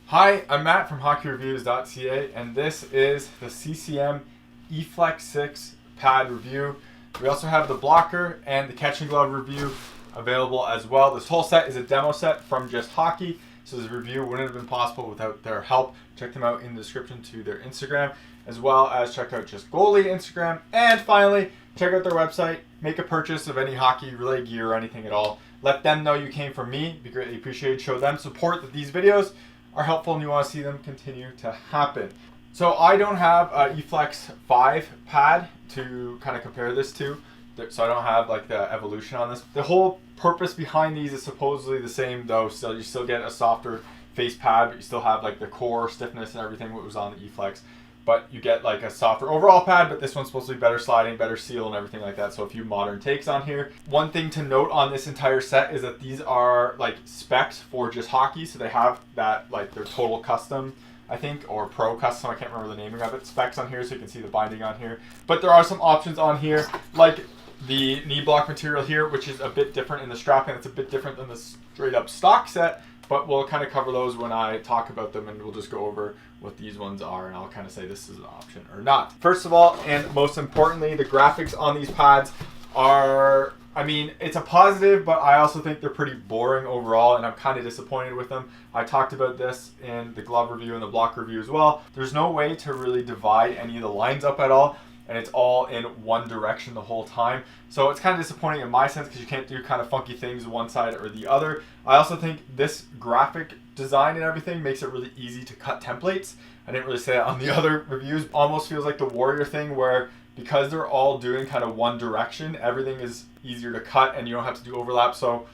Hi, I'm Matt from HockeyReviews.ca, and this is the CCM Eflex 6 pad review. We also have the blocker and the catching glove review available as well. This whole set is a demo set from Just Hockey, so this review wouldn't have been possible without their help. Check them out in the description to their Instagram, as well as check out Just Goalie Instagram, and finally, check out their website. Make a purchase of any hockey-related gear or anything at all. Let them know you came from me. It'd be greatly appreciated. Show them support that these videos are helpful and you want to see them continue to happen. So I don't have a Eflex 5 pad to kind of compare this to, so I don't have like the evolution on this. The whole purpose behind these is supposedly the same though, so you still get a softer face pad, but you still have like the core stiffness and everything that was on the Eflex, but you get like a softer overall pad, but this one's supposed to be better sliding, better seal and everything like that. So a few modern takes on here. One thing to note on this entire set is that these are like specs for Just Hockey. So they have that like their total custom, I think, or pro custom, I can't remember the naming of it, specs on here, so you can see the binding on here. But there are some options on here, like the knee block material here, which is a bit different in the strapping. It's a bit different than the straight up stock set, but we'll kind of cover those when I talk about them, and we'll just go over what these ones are, and I'll kind of say this is an option or not. First of all, and most importantly, the graphics on these pads are, I mean, it's a positive, but I also think they're pretty boring overall, and I'm kind of disappointed with them. I talked about this in the glove review and the block review as well. There's no way to really divide any of the lines up at all, and it's all in one direction the whole time. So it's kind of disappointing in my sense because you can't do kind of funky things one side or the other. I also think this graphic design and everything makes it really easy to cut templates. I didn't really say that on the other reviews. Almost feels like the Warrior thing where because they're all doing kind of one direction, everything is easier to cut and you don't have to do overlap. So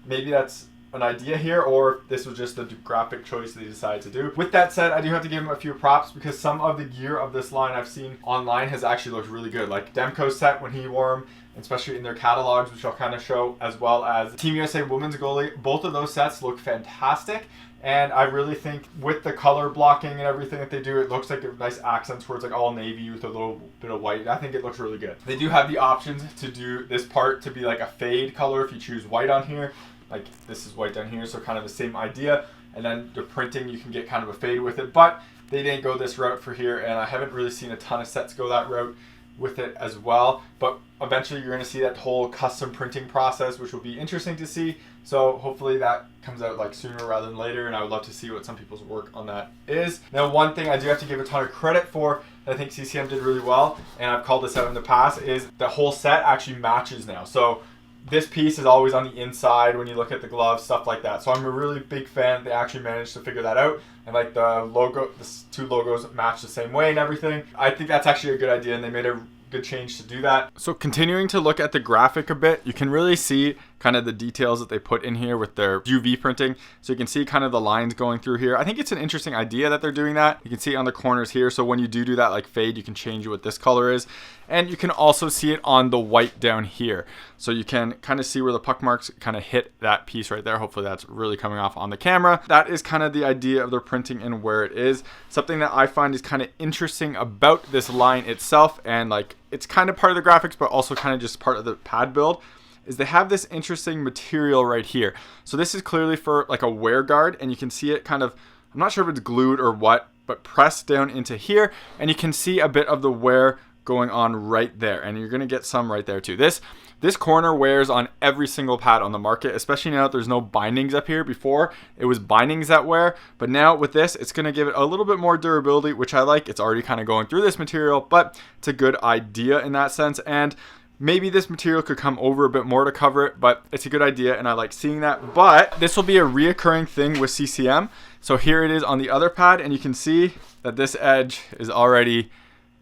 maybe that's an idea here, or this was just a graphic choice they decided to do. With that said, I do have to give them a few props because some of the gear of this line I've seen online has actually looked really good. Like Demko's set when he wore them, especially in their catalogs, which I'll kind of show, as well as Team USA Women's Goalie. Both of those sets look fantastic. And I really think with the color blocking and everything that they do, it looks like a nice accents where it's like all navy with a little bit of white. I think it looks really good. They do have the options to do this part to be like a fade color if you choose white on here. Like this is white down here, so kind of the same idea. And then the printing, you can get kind of a fade with it, but they didn't go this route for here, and I haven't really seen a ton of sets go that route with it as well. But eventually you're going to see that whole custom printing process, which will be interesting to see. So hopefully that comes out like sooner rather than later, and I would love to see what some people's work on that is. Now, one thing I do have to give a ton of credit for that I think CCM did really well, and I've called this out in the past, is the whole set actually matches now. So this piece is always on the inside when you look at the gloves, stuff like that. So I'm a really big fan they actually managed to figure that out. And like the logo, the two logos match the same way and everything. I think that's actually a good idea, and they made a good change to do that. So continuing to look at the graphic a bit, you can really see kind of the details that they put in here with their UV printing. So you can see kind of the lines going through here. I think it's an interesting idea that they're doing that. You can see on the corners here. So when you do that like fade, you can change what this color is. And you can also see it on the white down here. So you can kind of see where the puck marks kind of hit that piece right there. Hopefully that's really coming off on the camera. That is kind of the idea of their printing and where it is. Something that I find is kind of interesting about this line itself, and like it's kind of part of the graphics, but also kind of just part of the pad build, is they have this interesting material right here. So this is clearly for like a wear guard, and you can see it kind of, I'm not sure if it's glued or what, but pressed down into here, and you can see a bit of the wear going on right there, and you're gonna get some right there too. This corner wears on every single pad on the market, especially now that there's no bindings up here. Before it was bindings that wear, but now with this, it's gonna give it a little bit more durability, which I like. It's already kind of going through this material, but it's a good idea in that sense. And maybe this material could come over a bit more to cover it, but it's a good idea and I like seeing that. But this will be a reoccurring thing with CCM. So here it is on the other pad, and you can see that this edge is already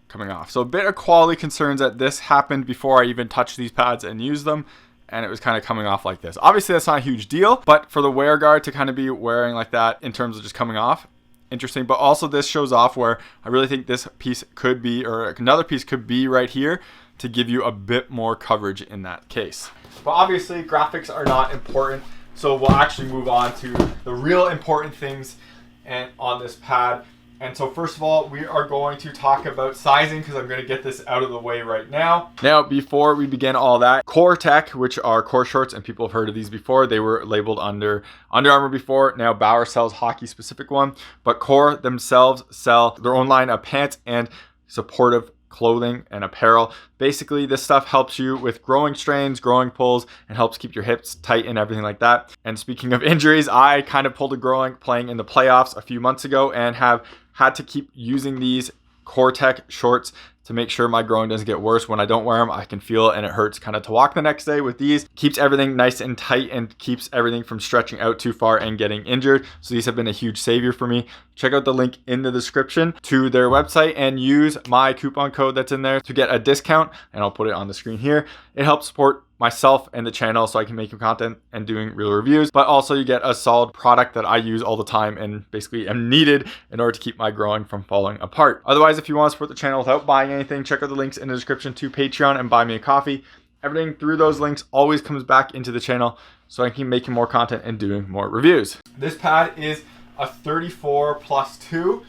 coming off. So a bit of quality concerns that this happened before I even touched these pads and used them, and it was kind of coming off like this. Obviously that's not a huge deal, but for the wear guard to kind of be wearing like that in terms of just coming off, interesting. But also this shows off where I really think this piece could be, or another piece could be right here to give you a bit more coverage in that case. But obviously graphics are not important, so we'll actually move on to the real important things and on this pad. And so first of all, we are going to talk about sizing because I'm going to get this out of the way right now. Now, before we begin all that, Core Tech, which are core shorts, and people have heard of these before, they were labeled under Under Armour before. Now Bauer sells hockey specific one, but Core themselves sell their own line of pants and supportive clothing and apparel. Basically, this stuff helps you with growing strains, growing pulls, and helps keep your hips tight and everything like that. And speaking of injuries, I kind of pulled a growing playing in the playoffs a few months ago and have had to keep using these Core Tech shorts to make sure my growing doesn't get worse. When I don't wear them, I can feel it and it hurts kind of to walk the next day. With these, keeps everything nice and tight and keeps everything from stretching out too far and getting injured. So these have been a huge savior for me. Check out the link in the description to their website and use my coupon code that's in there to get a discount, and I'll put it on the screen here. It helps support myself and the channel so I can make content and doing real reviews, but also you get a solid product that I use all the time and basically am needed in order to keep my growing from falling apart. Otherwise, if you want to support the channel without buying anything, check out the links in the description to Patreon and buy me a coffee. Everything through those links always comes back into the channel so I can keep making more content and doing more reviews. This pad is a 34+2.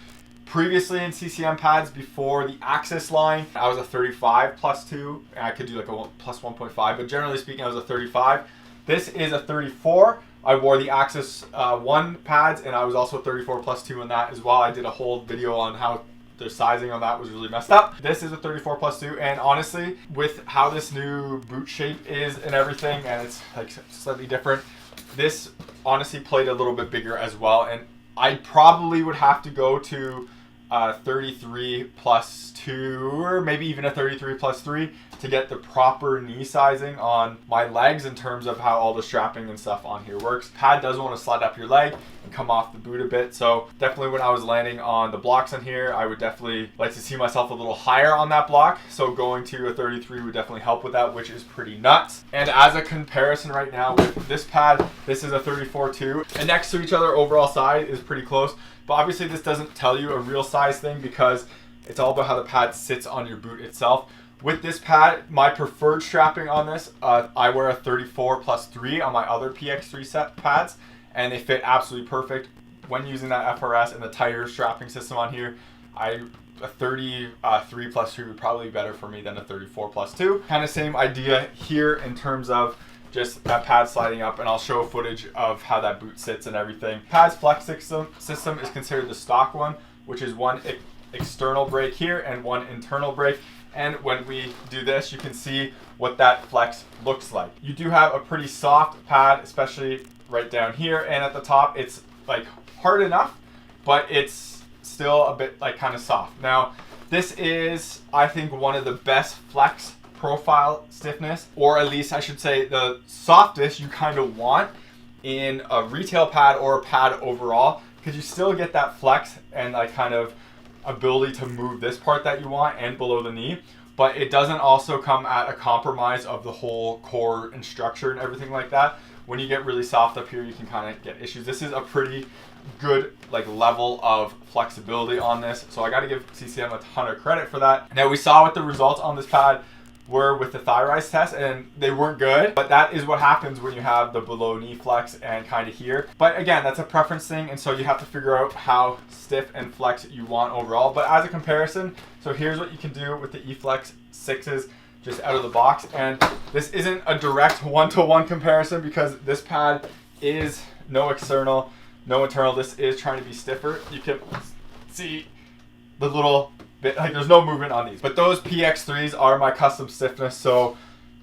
Previously in CCM pads before the Axis line, I was a 35+2. I could do like a +1.5, but generally speaking, I was a 35. This is a 34. I wore the Axis 1 pads, and I was also 34+2 in that as well. I did a whole video on how the sizing on that was really messed up. This is a 34+2, and honestly, with how this new boot shape is and everything, and it's like slightly different, this honestly played a little bit bigger as well, and I probably would have to go to 33+2 or maybe even a 33+3 to get the proper knee sizing on my legs in terms of how all the strapping and stuff on here works. Pad does want to slide up your leg and come off the boot a bit, so definitely when I was landing on the blocks on here, I would definitely like to see myself a little higher on that block, so going to a 33 would definitely help with that, which is pretty nuts. And as a comparison right now with this pad, this is a 34 too, and next to each other overall size is pretty close. But obviously this doesn't tell you a real size thing because it's all about how the pad sits on your boot itself. With this pad, my preferred strapping on this, I wear a 34+3 on my other PX3 set pads, and they fit absolutely perfect. When using that FRS and the tighter strapping system on here, a 33+3 would probably be better for me than a 34+2. Kind of same idea here in terms of just that pad sliding up, and I'll show footage of how that boot sits and everything. Pad's flex system is considered the stock one, which is one external brake here and one internal brake. And when we do this, you can see what that flex looks like. You do have a pretty soft pad, especially right down here, and at the top it's like hard enough, but it's still a bit like kind of soft. Now, this is, I think, one of the best flex profile stiffness, or at least I should say the softest you kind of want in a retail pad or a pad overall, because you still get that flex and like kind of ability to move this part that you want and below the knee, but it doesn't also come at a compromise of the whole core and structure and everything like that. When you get really soft up here, you can kind of get issues. This is a pretty good like level of flexibility on this, so I got to give CCM a ton of credit for that. Now, we saw what the results on this pad were with the thigh rise test, and they weren't good, but that is what happens when you have the below knee flex and kind of here. But again, that's a preference thing, and so you have to figure out how stiff and flex you want overall. But as a comparison, so here's what you can do with the Eflex 6s just out of the box, and this isn't a direct one-to-one comparison because this pad is no external, no internal. This is trying to be stiffer. You can see the little bit, like there's no movement on these, but those PX3s are my custom stiffness, so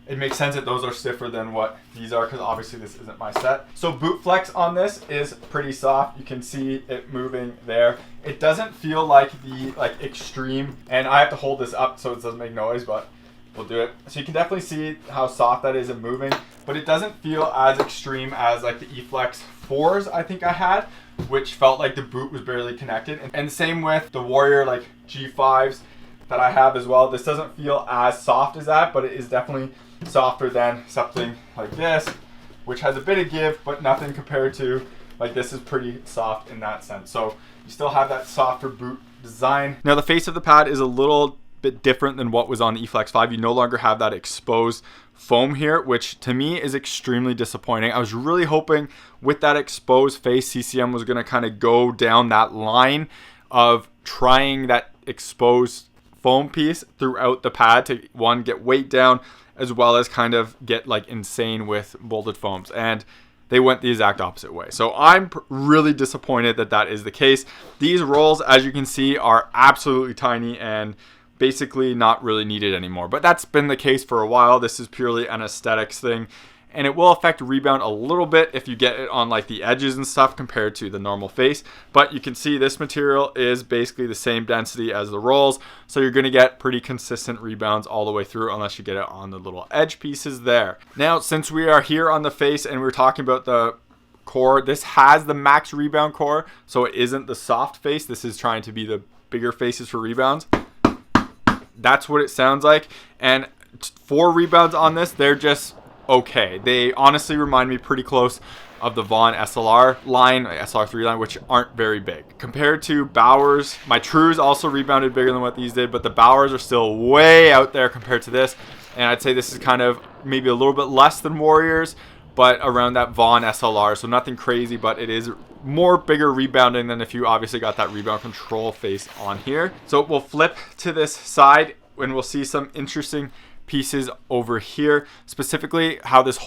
it makes sense that those are stiffer than what these are, because obviously this isn't my set. So boot flex on this is pretty soft. You can see it moving there. It doesnn't feel like the extreme, and I have to hold this up so it doesn't make noise, but we'll do it. So you can definitely see how soft that is and moving, but it doesn't feel as extreme as like the Eflex 4s I think I had, which felt like the boot was barely connected. And same with the Warrior like G5s that I have as well. This doesn't feel as soft as that, but it is definitely softer than something like this, which has a bit of give, but nothing compared to like this is pretty soft in that sense. So you still have that softer boot design. Now the face of the pad is a little bit different than what was on the Eflex 5. You no longer have that exposed foam here, which to me is extremely disappointing. I was really hoping with that exposed face, CCM was going to kind of go down that line of trying that exposed foam piece throughout the pad to, one, get weight down, as well as kind of get like insane with molded foams. And they went the exact opposite way. So I'm really disappointed that that is the case. These rolls, as you can see, are absolutely tiny and basically not really needed anymore. But that's been the case for a while. This is purely an aesthetics thing. And it will affect rebound a little bit if you get it on like the edges and stuff compared to the normal face. But you can see this material is basically the same density as the rolls. So you're going to get pretty consistent rebounds all the way through unless you get it on the little edge pieces there. Now, since we are here on the face and we're talking about the core, this has the max rebound core. So it isn't the soft face. This is trying to be the bigger faces for rebounds. That's what it sounds like. And for rebounds on this, they're just okay. They honestly remind me pretty close of the Vaughn SLR line, SLR3 line, which aren't very big. Compared to Bowers, my Trues also rebounded bigger than what these did, but the Bowers are still way out there compared to this. And I'd say this is kind of maybe a little bit less than Warriors, but around that Vaughn SLR. So nothing crazy, but it is more bigger rebounding than if you obviously got that rebound control face on here. So we'll flip to this side and we'll see some interesting pieces over here, specifically how this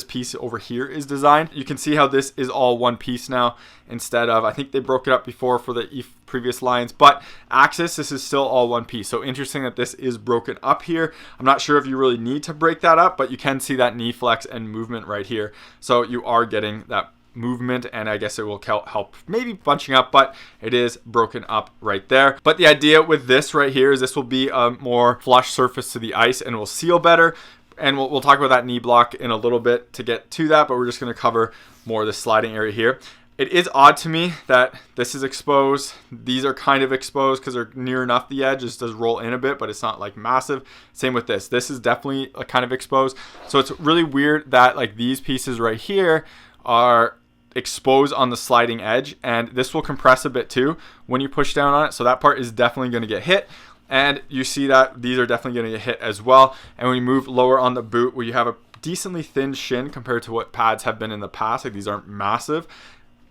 piece over here is designed. You can see how this is all one piece now instead of, I think they broke it up before for the previous lines, but axis, this is still all one piece. So interesting that this is broken up here. I'm not sure if you really need to break that up, but you can see that knee flex and movement right here. So you are getting that movement, and I guess it will help maybe bunching up, but it is broken up right there. But the idea with this right here is this will be a more flush surface to the ice and will seal better. And we'll talk about that knee block in a little bit to get to that, but we're just going to cover more of the sliding area here. It is odd to me that this is exposed. These are kind of exposed because they're near enough the edge. It does roll in a bit, but it's not like massive. Same with this. This is definitely a kind of exposed. So it's really weird that like these pieces right here are exposed on the sliding edge, and this will compress a bit too when you push down on it. So that part is definitely going to get hit. And you see that these are definitely going to get hit as well. And when you move lower on the boot where you have a decently thin shin compared to what pads have been in the past, like these aren't massive,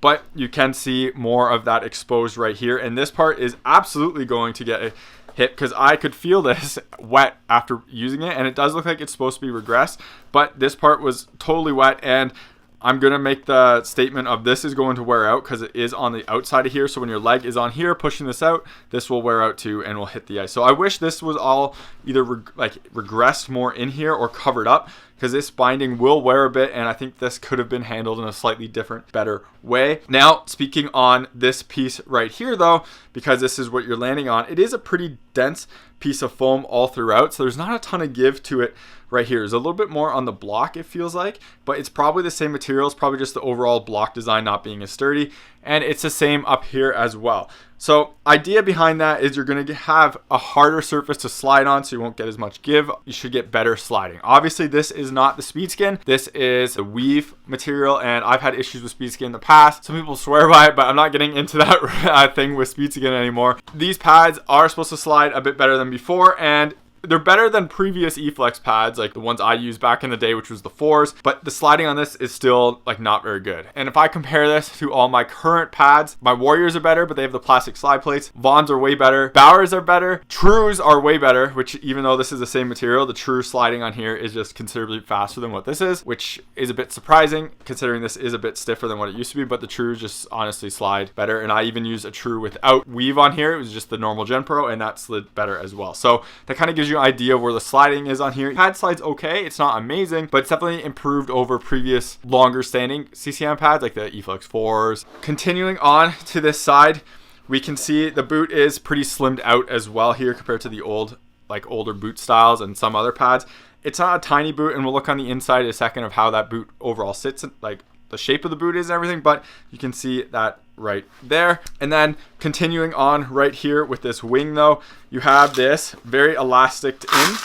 but you can see more of that exposed right here. And this part is absolutely going to get a hit because I could feel this wet after using it. And it does look like it's supposed to be regressed, but this part was totally wet. And I'm going to make the statement of this is going to wear out because it is on the outside of here. So when your leg is on here pushing this out, this will wear out too and will hit the ice. So I wish this was all either regressed more in here or covered up, because this binding will wear a bit, and I think this could have been handled in a slightly different, better way. Now, speaking on this piece right here though, because this is what you're landing on, it is a pretty dense piece of foam all throughout, so there's not a ton of give to it right here. There's a little bit more on the block, it feels like, but it's probably the same material. It's probably just the overall block design not being as sturdy, and it's the same up here as well. So idea behind that is you're going to have a harder surface to slide on, so you won't get as much give. You should get better sliding. Obviously, this is not the speed skin. This is the weave material, and I've had issues with speed skin in the past. Some people swear by it, but I'm not getting into that thing with speed skin anymore. These pads are supposed to slide a bit better than before, and they're better than previous Eflex pads, like the ones I used back in the day, which was the 4s, but the sliding on this is still like not very good. And if I compare this to all my current pads, my Warriors are better, but they have the plastic slide plates. Vaughns are way better. Bowers are better. Trues are way better, which even though this is the same material, the True sliding on here is just considerably faster than what this is, which is a bit surprising considering this is a bit stiffer than what it used to be, but the Trues just honestly slide better. And I even used a True without weave on here. It was just the normal Gen Pro, and that slid better as well. So that kind of gives you an idea of where the sliding is on here. Pad slides okay, it's not amazing, but it's definitely improved over previous longer standing CCM pads like the Eflex 4s. Continuing on to this side, we can see the boot is pretty slimmed out as well here compared to the older boot styles and some other pads. It's not a tiny boot, and we'll look on the inside in a second of how that boot overall sits, like the shape of the boot is and everything, but you can see that right there. And then continuing on right here with this wing though, you have this very elastic in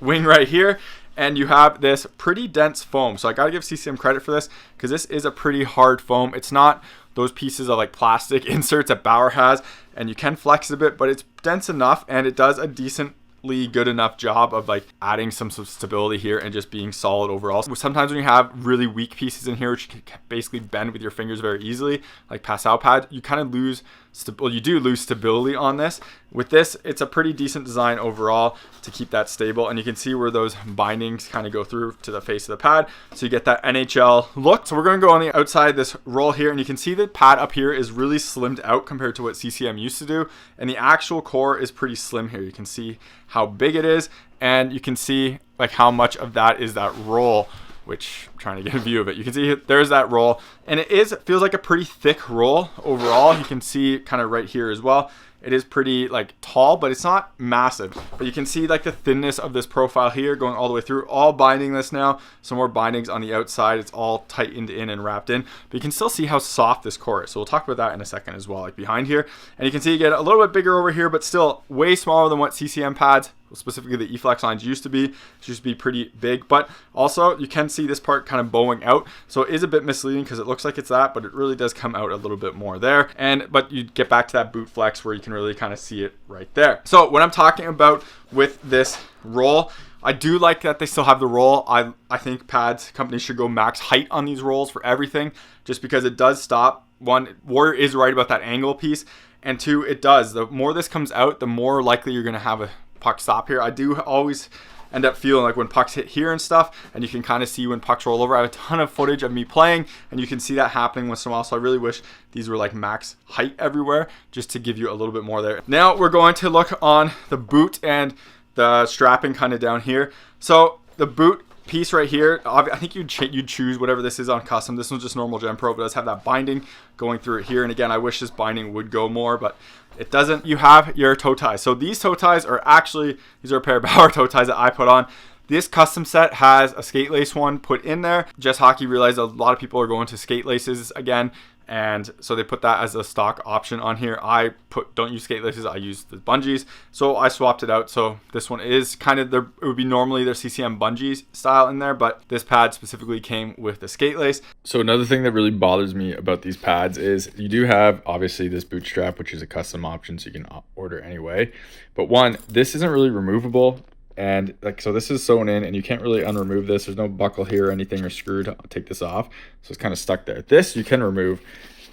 wing right here, and you have this pretty dense foam. So I gotta give CCM credit for this, because this is a pretty hard foam. It's not those pieces of like plastic inserts that Bauer has, and you can flex a bit, but it's dense enough, and it does a decently good enough job of like adding some stability here and just being solid overall. So sometimes when you have really weak pieces in here, which you can basically bend with your fingers very easily, like Pascal pad, you kind of lose well, you do lose stability on this. With this, it's a pretty decent design overall to keep that stable. And you can see where those bindings kind of go through to the face of the pad. So you get that NHL look. So we're going to go on the outside this roll here, and you can see the pad up here is really slimmed out compared to what CCM used to do. And the actual core is pretty slim here. You can see how big it is, and you can see like how much of that is that roll, which I'm trying to get a view of it. You can see there's that roll, and it feels like a pretty thick roll overall. You can see kind of right here as well. It is pretty like tall, but it's not massive. But you can see like the thinness of this profile here going all the way through, all bindingless now. Some more bindings on the outside. It's all tightened in and wrapped in, but you can still see how soft this core is. So we'll talk about that in a second as well, like behind here. And you can see you get a little bit bigger over here, but still way smaller than what CCM pads, specifically the Eflex lines, used to be. It used to be pretty big, but also you can see this part kind of bowing out. So it is a bit misleading because it looks like it's that, but it really does come out a little bit more there. But you get back to that boot flex where you can really kind of see it right there. So what I'm talking about with this roll, I do like that they still have the roll. I think pads companies should go max height on these rolls for everything, just because it does stop. One, Warrior is right about that angle piece, and two, it does. The more this comes out, the more likely you're going to have a puck stop here. I do always end up feeling like when pucks hit here and stuff, and you can kind of see when pucks roll over. I have a ton of footage of me playing, and you can see that happening once in a while. So I really wish these were like max height everywhere, just to give you a little bit more there. Now we're going to look on the boot and the strapping kind of down here. So the boot piece right here, I think you'd choose whatever this is on custom. This one's just normal Gen Pro, but it does have that binding going through it here. And again, I wish this binding would go more, but it doesn't. You have your toe ties. So these toe ties are actually, these are a pair of Bauer toe ties that I put on. This custom set has a skate lace one put in there. Just Hockey realized a lot of people are going to skate laces again, and so they put that as a stock option on here. I don't use skate laces, I use the bungees, so I swapped it out. So this one is kind of it would be normally their CCM bungee style in there, but this pad specifically came with the skate lace. So another thing that really bothers me about these pads is you do have obviously this boot strap, which is a custom option, so you can order anyway. But one, this isn't really removable. And like, so this is sewn in and you can't really unremove this. There's no buckle here or anything or screw to take this off. So it's kind of stuck there. This you can remove.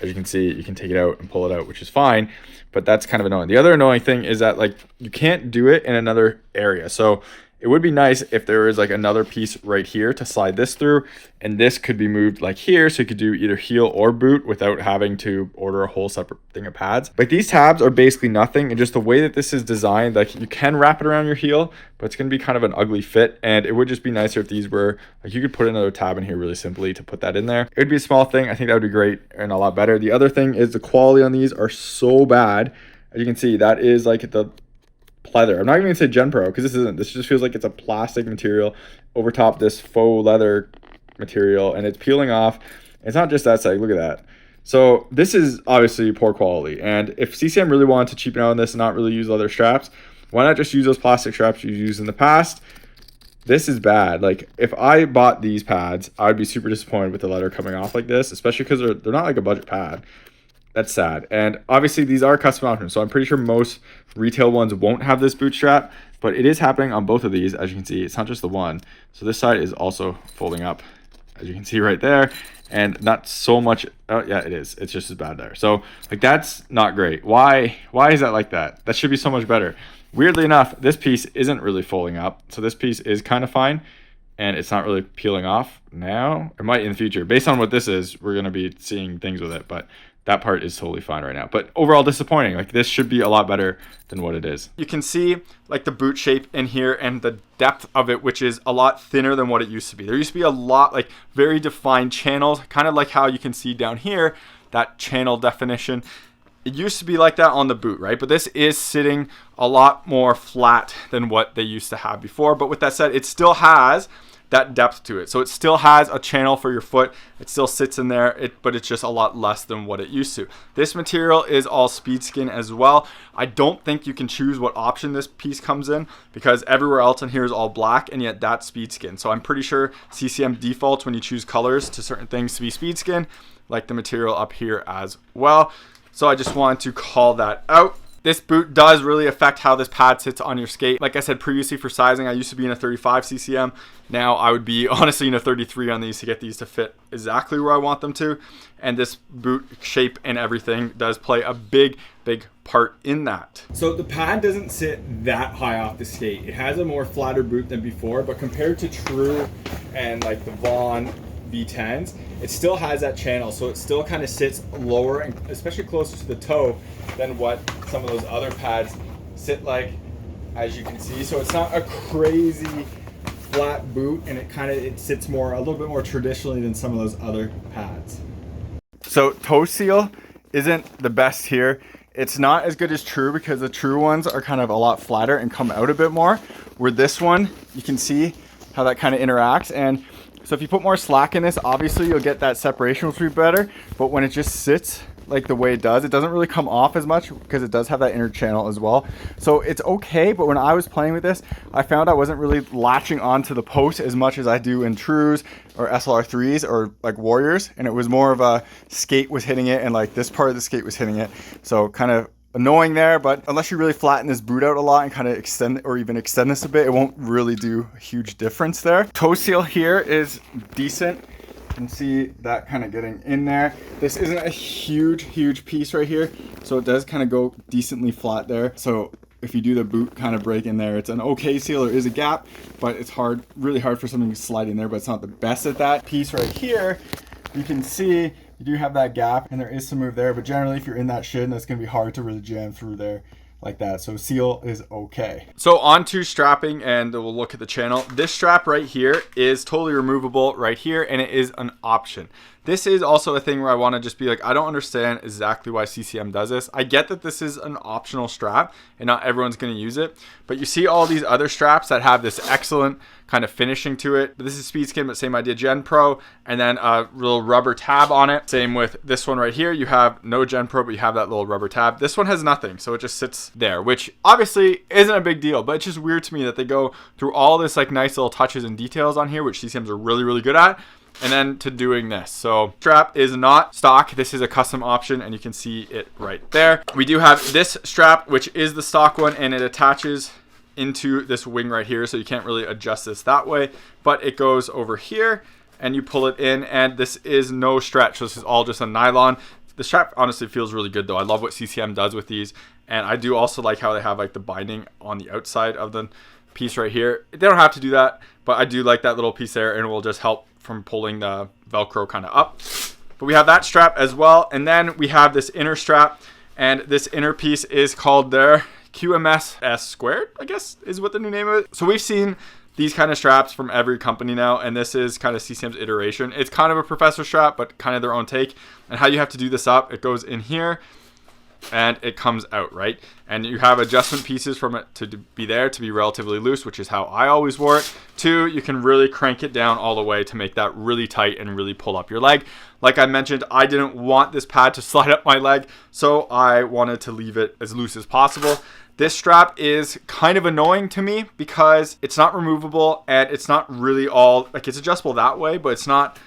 As you can see, you can take it out and pull it out, which is fine, but that's kind of annoying. The other annoying thing is that like you can't do it in another area. So it would be nice if there is like another piece right here to slide this through, and this could be moved like here, so you could do either heel or boot without having to order a whole separate thing of pads. Like these tabs are basically nothing, and just the way that this is designed, like you can wrap it around your heel, but it's going to be kind of an ugly fit, and it would just be nicer if these were like you could put another tab in here really simply to put that in there. It would be a small thing. I think that would be great and a lot better. The other thing is the quality on these are so bad. As you can see, that is like the pleather. I'm not even gonna say Gen Pro because this isn't. This just feels like it's a plastic material over top this faux leather material, and it's peeling off. It's not just that side. Look at that. So this is obviously poor quality. And if CCM really wanted to cheapen out on this and not really use leather straps, why not just use those plastic straps you used in the past? This is bad. Like if I bought these pads, I would be super disappointed with the leather coming off like this, especially because they're not like a budget pad. That's sad. And obviously these are custom options, so I'm pretty sure most retail ones won't have this boot strap, but it is happening on both of these. As you can see, it's not just the one. So this side is also folding up, as you can see right there, and not so much. Oh yeah, it is. It's just as bad there. So like that's not great. Why is that like that? That should be so much better. Weirdly enough, this piece isn't really folding up, so this piece is kind of fine, and it's not really peeling off now. It might in the future. Based on what this is, we're going to be seeing things with it, but that part is totally fine right now. But overall disappointing. Like this should be a lot better than what it is. You can see like the boot shape in here and the depth of it, which is a lot thinner than what it used to be. There used to be a lot like very defined channels, kind of like how you can see down here, that channel definition. It used to be like that on the boot, right? But this is sitting a lot more flat than what they used to have before. But with that said, it still has that depth to it. So it still has a channel for your foot. It still sits in there, but it's just a lot less than what it used to. This material is all speed skin as well. I don't think you can choose what option this piece comes in because everywhere else in here is all black, and yet that's speed skin. So I'm pretty sure CCM defaults when you choose colors to certain things to be speed skin, like the material up here as well. So I just wanted to call that out. this boot does really affect how this pad sits on your skate. Like I said previously, for sizing, I used to be in a 35 CCM. Now I would be honestly in a 33 on these to get these to fit exactly where I want them to. And this boot shape and everything does play a big part in that. So the pad doesn't sit that high off the skate. It has a more flatter boot than before, but compared to True and like the Vaughn V10s, it still has that channel, so it still kind of sits lower and especially closer to the toe than what some of those other pads sit like, as you can see. So it's not a crazy flat boot, and it sits more a little bit more traditionally than some of those other pads. So toe seal isn't the best here. It's not as good as True because the True ones are kind of a lot flatter and come out a bit more, where this one, you can see how that kind of interacts. And so if you put more slack in this, obviously you'll get that separation, which will be better. But when it just sits like the way it doesn't really come off as much because it does have that inner channel as well. So it's okay, but when I was playing with this, I found I wasn't really latching onto the post as much as I do in Trues or SLR3s or like Warriors. And it was more of a skate was hitting it and like this part of the skate was hitting it. So kind of annoying there, but unless you really flatten this boot out a lot and kind of extend or even extend this a bit, it won't really do a huge difference there. Toe seal here is decent. You can see that kind of getting in there. This isn't a huge piece right here, so it does kind of go decently flat there. So if you do the boot kind of break in there, it's an okay seal. There is a gap, but it's really hard for something to slide in there, but it's not the best at that. Piece right here, you can see you do have that gap and there is some move there, but generally if you're in that shin, that's going to be hard to really jam through there like that. So seal is okay. So on to strapping, and we'll look at the channel. This strap right here is totally removable right here, and it is an option. This is also a thing where I want to just be like, I don't understand exactly why CCM does this. I get that this is an optional strap and not everyone's going to use it, but you see all these other straps that have this excellent kind of finishing to it. This is Speed Skin, but same idea, Gen Pro, and then a little rubber tab on it. Same with this one right here. You have no Gen Pro, but you have that little rubber tab. This one has nothing, so it just sits there, which obviously isn't a big deal, but it's just weird to me that they go through all this like nice little touches and details on here, which CCMs are really good at, and then to doing this. So strap is not stock. This is a custom option, and you can see it right there. We do have this strap, which is the stock one, and it attaches into this wing right here, so you can't really adjust this that way, but it goes over here and you pull it in, and this is no stretch. So this is all just a nylon. The strap honestly feels really good though. I love what CCM does with these, and I do also like how they have like the binding on the outside of the piece right here. They don't have to do that, but I do like that little piece there, and it will just help from pulling the Velcro kind of up. But we have that strap as well, and then we have this inner strap, and this inner piece is called their QMS S squared, I guess is what the new name of it. So we've seen these kind of straps from every company now, and this is kind of CCM's iteration. It's kind of a professor strap, but kind of their own take. And how you have to do this up, it goes in here and it comes out, right? And you have adjustment pieces from it to be there to be relatively loose, which is how I always wore it. 2, you can really crank it down all the way to make that really tight and really pull up your leg. Like I mentioned, I didn't want this pad to slide up my leg, so I wanted to leave it as loose as possible. This strap is kind of annoying to me because it's not removable, and it's not really all, like it's adjustable that way, but it's not,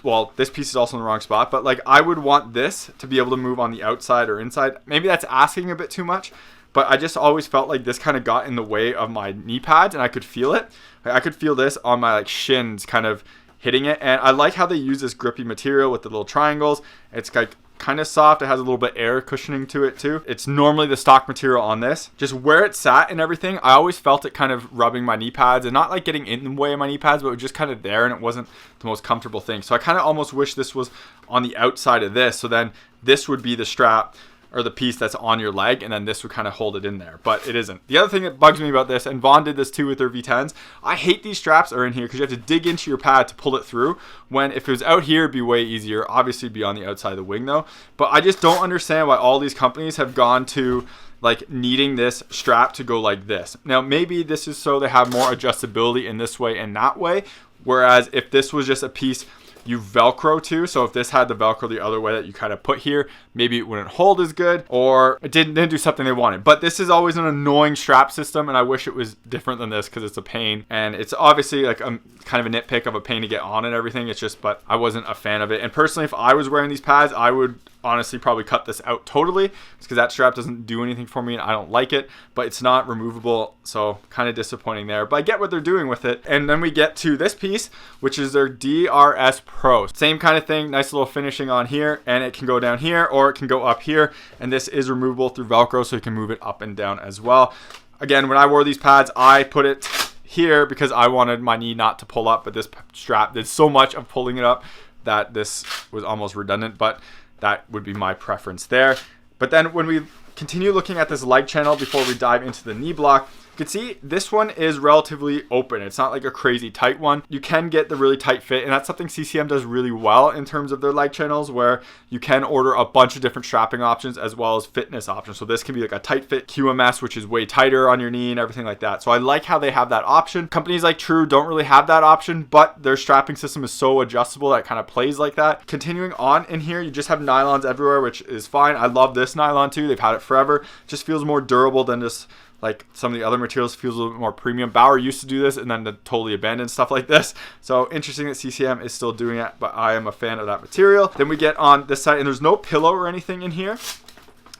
well, this piece is also in the wrong spot, but like I would want this to be able to move on the outside or inside. Maybe that's asking a bit too much, but I just always felt like this kind of got in the way of my knee pads, and I could feel it. Like I could feel this on my like shins kind of hitting it, and I like how they use this grippy material with the little triangles. It's like kind of soft. It has a little bit air cushioning to it too. It's normally the stock material on this. Just where it sat and everything, I always felt it kind of rubbing my knee pads, and not like getting in the way of my knee pads, but it was just kind of there, and it wasn't the most comfortable thing. So I kind of almost wish this was on the outside of this, so then this would be the strap or the piece that's on your leg, and then this would kind of hold it in there, but it isn't. The other thing that bugs me about this, and Vaughn did this too with their V10s, I hate these straps are in here because you have to dig into your pad to pull it through, when if it was out here it'd be way easier. Obviously it'd be on the outside of the wing though, but I just don't understand why all these companies have gone to like needing this strap to go like this. Now maybe this is so they have more adjustability in this way and that way, whereas if this was just a piece you Velcro to, so if this had the Velcro the other way that you kind of put here, maybe it wouldn't hold as good, or it didn't do something they wanted. But this is always an annoying strap system, and I wish it was different than this because it's a pain, and it's obviously like a kind of a nitpick of a pain to get on and everything. It's just, but I wasn't a fan of it. And personally, if I was wearing these pads, I would honestly probably cut this out totally. It's because that strap doesn't do anything for me and I don't like it, but it's not removable, so kind of disappointing there. But I get what they're doing with it. And then we get to this piece, which is their DRS Pro. Same kind of thing, nice little finishing on here, and it can go down here or it can go up here, and this is removable through Velcro, so you can move it up and down as well. Again, when I wore these pads, I put it here because I wanted my knee not to pull up, but this strap did so much of pulling it up that this was almost redundant, but that would be my preference there. But then when we continue looking at this leg channel before we dive into the knee block, you can see this one is relatively open. It's not like a crazy tight one. You can get the really tight fit, and that's something CCM does really well in terms of their leg channels, where you can order a bunch of different strapping options as well as fitness options. So this can be like a tight fit QMS, which is way tighter on your knee and everything like that. So I like how they have that option. Companies like True don't really have that option, but their strapping system is so adjustable that it kind of plays like that. Continuing on in here, you just have nylons everywhere, which is fine. I love this nylon too. They've had it forever. It just feels more durable than just like some of the other materials. Feels a little bit more premium. Bauer used to do this and then to totally abandon stuff like this. So interesting that CCM is still doing it, but I am a fan of that material. Then we get on this side, and there's no pillow or anything in here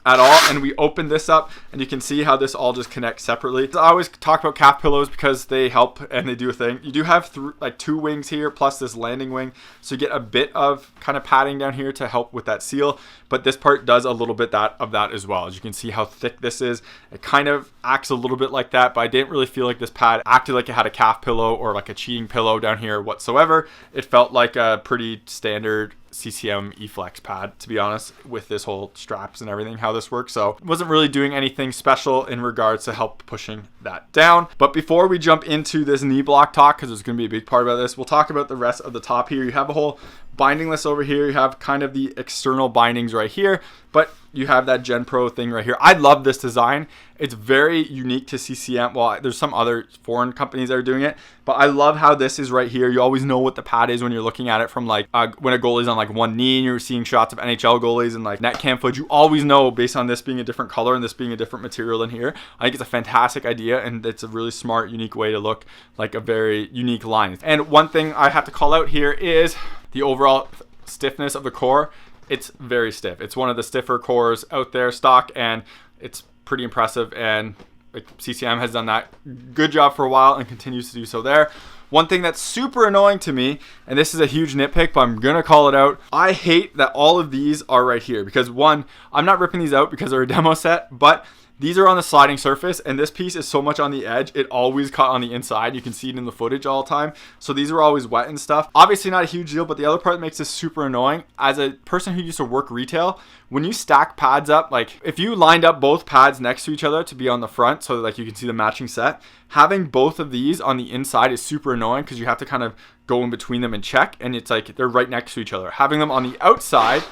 at all, and we open this up and you can see how this all just connects separately. I always talk about calf pillows because they help and they do a thing. You do have like 2 wings here plus this landing wing, so you get a bit of kind of padding down here to help with that seal, but this part does a little bit of that as well. As you can see how thick this is, it kind of acts a little bit like that, but I didn't really feel like this pad acted like it had a calf pillow or like a cheating pillow down here whatsoever. It felt like a pretty standard CCM Eflex pad, to be honest, with this whole straps and everything, how this works. So it wasn't really doing anything special in regards to help pushing that down. But before we jump into this knee block talk, because there's going to be a big part about this, we'll talk about the rest of the top here. You have a whole binding list over here. You have kind of the external bindings right here, but you have that Gen Pro thing right here. I love this design. It's very unique to CCM. Well, there's some other foreign companies that are doing it, but I love how this is right here. You always know what the pad is when you're looking at it from like when a goalie's on like one knee and you're seeing shots of NHL goalies and like net cam footage. You always know based on this being a different color and this being a different material than here. I think it's a fantastic idea, and it's a really smart, unique way to look like a very unique line. And one thing I have to call out here is the overall stiffness of the core. It's very stiff. It's one of the stiffer cores out there stock, and it's pretty impressive, and like CCM has done that good job for a while and continues to do so there. One thing that's super annoying to me, and this is a huge nitpick, but I'm gonna call it out. I hate that all of these are right here because one, I'm not ripping these out because they're a demo set, but these are on the sliding surface, and this piece is so much on the edge, it always caught on the inside. You can see it in the footage all the time. So these are always wet and stuff. Obviously not a huge deal, but the other part that makes this super annoying, as a person who used to work retail, when you stack pads up, like if you lined up both pads next to each other to be on the front so that like you can see the matching set, having both of these on the inside is super annoying because you have to kind of go in between them and check, and it's like they're right next to each other. Having them on the outside,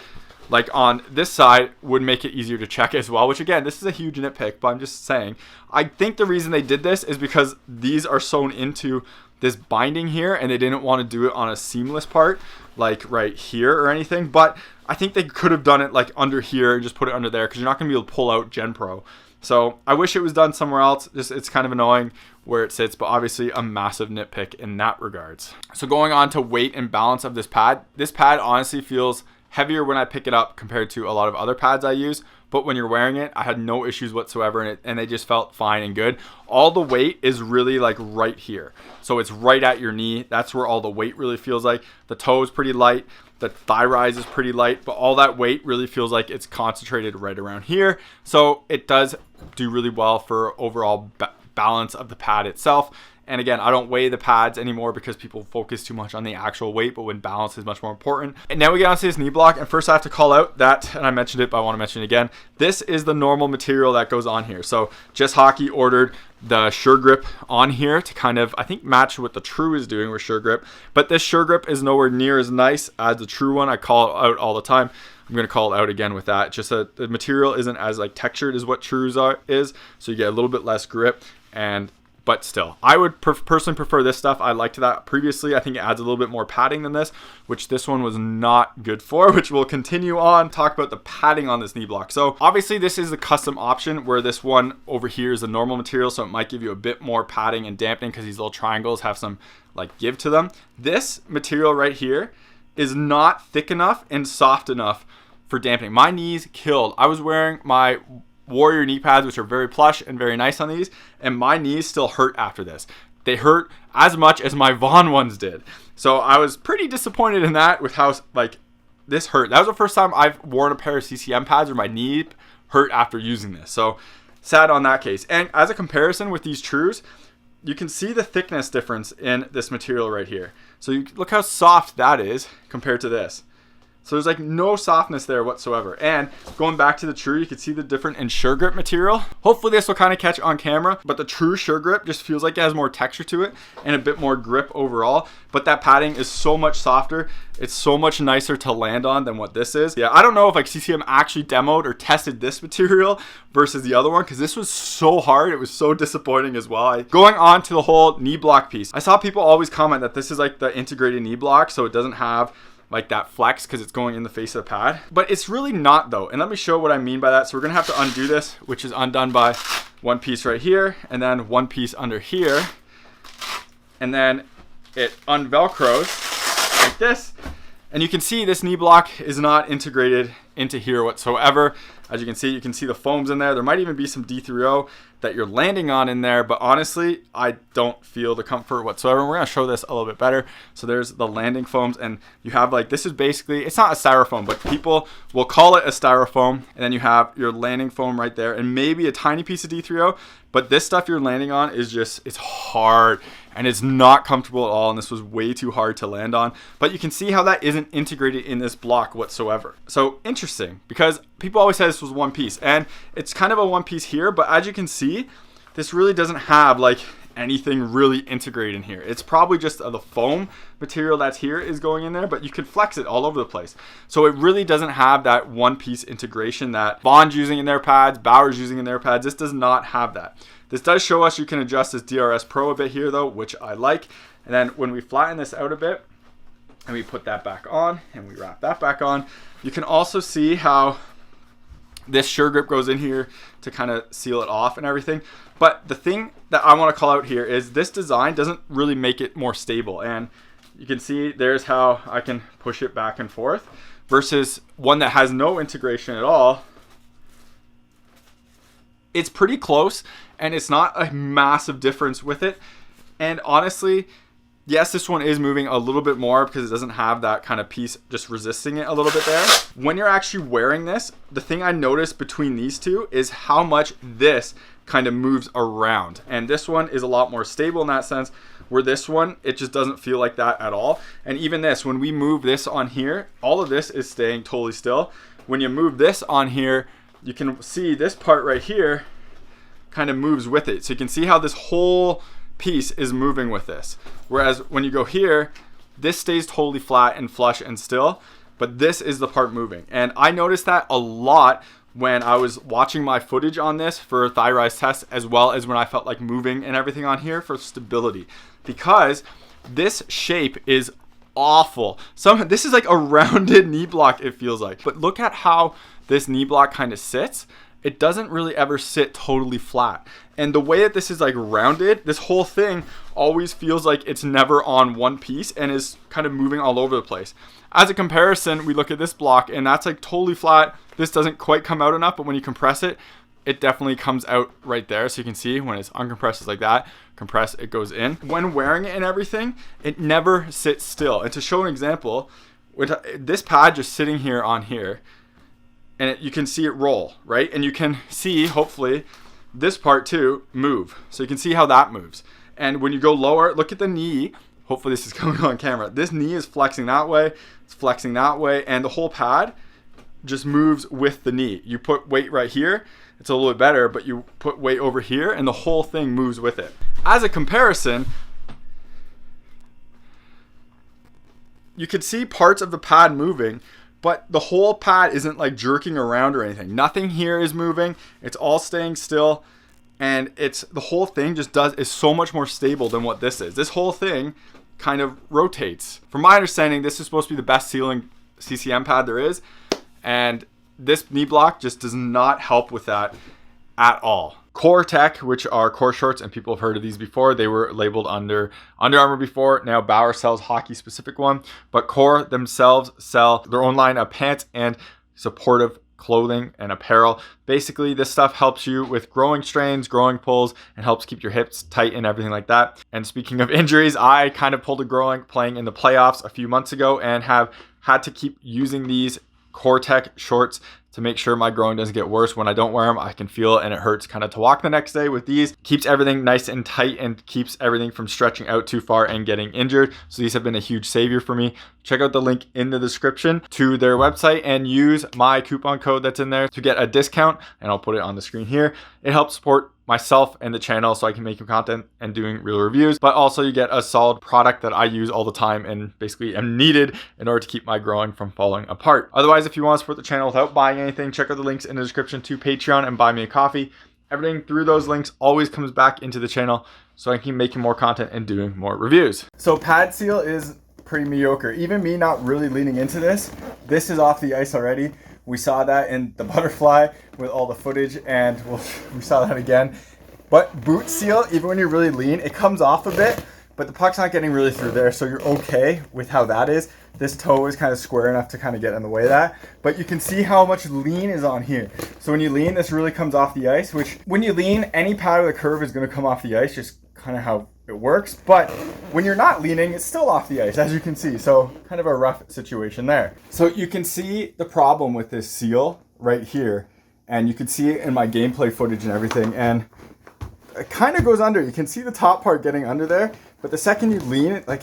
like on this side, would make it easier to check as well, which again, this is a huge nitpick, but I'm just saying, I think the reason they did this is because these are sewn into this binding here and they didn't want to do it on a seamless part like right here or anything, but I think they could have done it like under here and just put it under there because you're not going to be able to pull out Gen Pro. So I wish it was done somewhere else. Just it's kind of annoying where it sits, but obviously a massive nitpick in that regards. So going on to weight and balance of this pad honestly feels heavier when I pick it up compared to a lot of other pads I use, but when you're wearing it, I had no issues whatsoever in it, and they just felt fine and good. All the weight is really like right here, so it's right at your knee. That's where all the weight really feels like. The toe is pretty light, the thigh rise is pretty light, but all that weight really feels like it's concentrated right around here, so it does do really well for overall balance of the pad itself. And again, I don't weigh the pads anymore because people focus too much on the actual weight, but when balance is much more important. And now we get onto this knee block. And first I have to call out that, and I mentioned it, but I want to mention it again. This is the normal material that goes on here. So Just Hockey ordered the Sure Grip on here to kind of, I think, match what the True is doing with Sure Grip. But this Sure Grip is nowhere near as nice as the True one. I call it out all the time. I'm going to call it out again with that. Just that the material isn't as like textured as what True's is. So you get a little bit less grip, but still, I would personally prefer this stuff. I liked that previously. I think it adds a little bit more padding than this, which this one was not good for, which we'll continue on. Talk about the padding on this knee block. So obviously this is the custom option where this one over here is the normal material. So it might give you a bit more padding and dampening because these little triangles have some like give to them. This material right here is not thick enough and soft enough for dampening. My knees killed. I was wearing my Warrior knee pads, which are very plush and very nice on these, and my knees still hurt after this. They hurt as much as my Vaughn ones did. So I was pretty disappointed in that with how like this hurt. That was the first time I've worn a pair of CCM pads where my knee hurt after using this. So sad on that case. And as a comparison with these Trues, you can see the thickness difference in this material right here. So you look how soft that is compared to this. So there's like no softness there whatsoever. And going back to the True, you can see the different in SureGrip material. Hopefully this will kind of catch on camera, but the True SureGrip just feels like it has more texture to it and a bit more grip overall. But that padding is so much softer. It's so much nicer to land on than what this is. Yeah, I don't know if like CCM actually demoed or tested this material versus the other one, because this was so hard. It was so disappointing as well. Going on to the whole knee block piece, I saw people always comment that this is like the integrated knee block, so it doesn't have like that flex because it's going in the face of the pad, but it's really not though. And let me show what I mean by that. So we're gonna have to undo this, which is undone by one piece right here and then one piece under here, and then it unvelcros like this, and you can see this knee block is not integrated into here whatsoever. As you can see the foams in there. There might even be some D3O that you're landing on in there, but honestly, I don't feel the comfort whatsoever. We're gonna show this a little bit better. So there's the landing foams, and you have like, this is basically, it's not a styrofoam, but people will call it a styrofoam. And then you have your landing foam right there and maybe a tiny piece of D3O, but this stuff you're landing on is just, it's hard and it's not comfortable at all. And this was way too hard to land on, but you can see how that isn't integrated in this block whatsoever. So interesting, because people always say this was one piece, and it's kind of a one piece here, but as you can see, this really doesn't have like anything really integrated in here. It's probably just the foam material that's here is going in there, but you can flex it all over the place. So it really doesn't have that one piece integration that Vaughn's using in their pads, Bauer's using in their pads. This does not have that. This does show us you can adjust this DRS Pro a bit here though, which I like. And then when we flatten this out a bit and we put that back on and we wrap that back on, you can also see how this SureGrip goes in here to kind of seal it off and everything. But the thing that I want to call out here is this design doesn't really make it more stable. And you can see there's how I can push it back and forth versus one that has no integration at all. It's pretty close and it's not a massive difference with it. And honestly, yes, this one is moving a little bit more because it doesn't have that kind of piece just resisting it a little bit there. When you're actually wearing this, the thing I noticed between these two is how much this kind of moves around. And this one is a lot more stable in that sense, where this one, it just doesn't feel like that at all. And even this, when we move this on here, all of this is staying totally still. When you move this on here, you can see this part right here kind of moves with it. So you can see how this whole piece is moving with this. Whereas when you go here, this stays totally flat and flush and still, but this is the part moving. And I noticed that a lot when I was watching my footage on this for ThighRise tests, as well as when I felt like moving and everything on here for stability, because this shape is awful. This is like a rounded knee block, it feels like, but look at how this knee block kind of sits. It doesn't really ever sit totally flat. And the way that this is like rounded, this whole thing always feels like it's never on one piece and is kind of moving all over the place. As a comparison, we look at this block and that's like totally flat. This doesn't quite come out enough, but when you compress it, it definitely comes out right there. So you can see when it's uncompressed, it's like that. Compress, it goes in. When wearing it and everything, it never sits still. And to show an example, with this pad just sitting here on here, and you can see it roll, right? And you can see, hopefully, this part too move. So you can see how that moves. And when you go lower, look at the knee. Hopefully this is coming on camera. This knee is flexing that way, it's flexing that way, and the whole pad just moves with the knee. You put weight right here, it's a little bit better, but you put weight over here and the whole thing moves with it. As a comparison, you could see parts of the pad moving, but the whole pad isn't like jerking around or anything. Nothing here is moving. It's all staying still. And it's the whole thing just is so much more stable than what this is. This whole thing kind of rotates. From my understanding, this is supposed to be the best sealing CCM pad there is. And this knee block just does not help with that at all. Core Tech, which are Core shorts, and people have heard of these before. They were labeled under Under Armour before. Now Bauer sells hockey specific one, but Core themselves sell their own line of pants and supportive clothing and apparel. Basically, this stuff helps you with growing strains, growing pulls, and helps keep your hips tight and everything like that. And speaking of injuries, I kind of pulled a growing playing in the playoffs a few months ago and have had to keep using these Core-Tech shorts to make sure my growing doesn't get worse. When I don't wear them, I can feel it and it hurts kind of to walk the next day. With these, keeps everything nice and tight and keeps everything from stretching out too far and getting injured. So these have been a huge savior for me. Check out the link in the description to their website and use my coupon code that's in there to get a discount, and I'll put it on the screen here. It helps support myself and the channel so I can make content and doing real reviews, but also you get a solid product that I use all the time and basically am needed in order to keep my growing from falling apart. Otherwise, if you want to support the channel without buying anything, check out the links in the description to Patreon and buy me a coffee. Everything through those links always comes back into the channel so I can keep making more content and doing more reviews. So pad seal is pretty mediocre. Even me not really leaning into this is off the ice already. We saw that in the butterfly with all the footage, and we saw that again. But boot seal, even when you really lean, it comes off a bit, but the puck's not getting really through there, so you're okay with how that is. This toe is kind of square enough to kind of get in the way of that, but you can see how much lean is on here. So when you lean, this really comes off the ice, which when you lean, any pad with a curve is going to come off the ice, just kind of how it works. But when you're not leaning, it's still off the ice, as you can see. So kind of a rough situation there. So you can see the problem with this seal right here, and you can see it in my gameplay footage and everything, and it kind of goes under. You can see the top part getting under there, but the second you lean it, like,